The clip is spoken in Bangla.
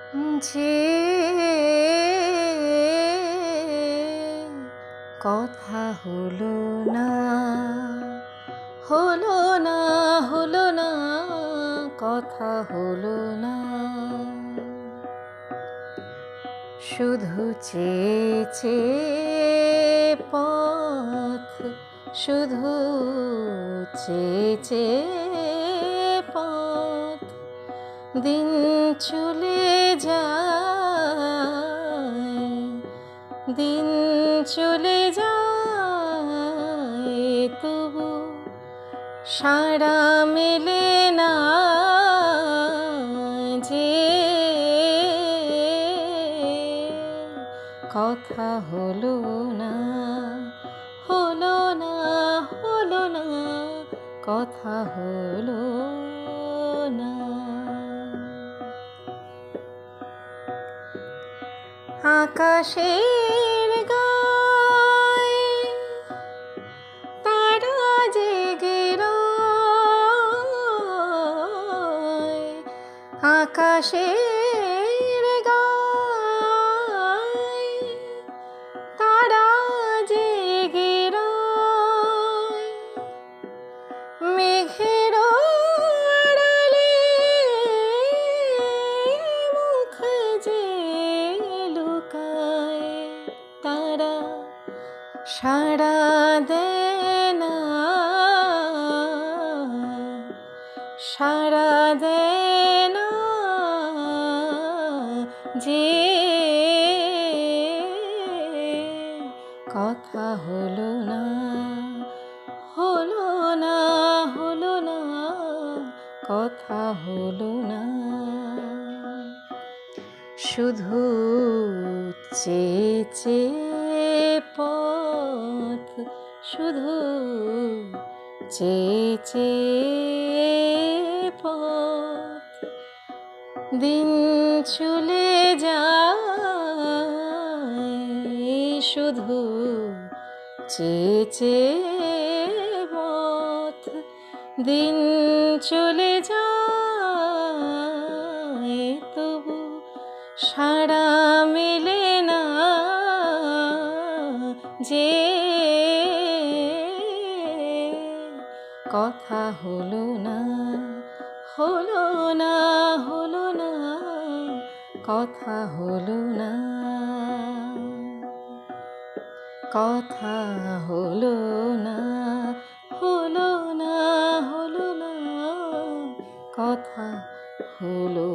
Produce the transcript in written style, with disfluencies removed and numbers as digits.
যে কথা হলো না, হলো না, হলো না, কথা হলো না। শুধু চেয়ে চেয়ে পথ, শুধু চেয়ে চেয়ে পথ, দিন চলে যায়, দিন চলে যায়, তবু সাড়া মেলে না। যে কথা হলো না, হলো না, হলো না, কথা হলো না। আকাশের গায়ে তারা জেগে রয়, আকাশের গায়ে তারা জেগে রয়, মেঘের আড়ালে মুখ যে লুকায়, তারা সাড়া দেয় না, সাড়া দেয় না। যে কথা হলো না, হলো না, হলো না, কথা হলো না। শুধু চেয়ে চেয়ে পথ, শুধু চেয়ে চেয়ে পথ, দিন চলে যায়, শুধু চেয়ে চেয়ে পথ, দিন চলে যায়, তবু সাড়া মেলে না। যে কথা হলো না, হলো না, হলো না, কথা হলো না, কথা হলো না, হলো না, হলো না, কথা হলো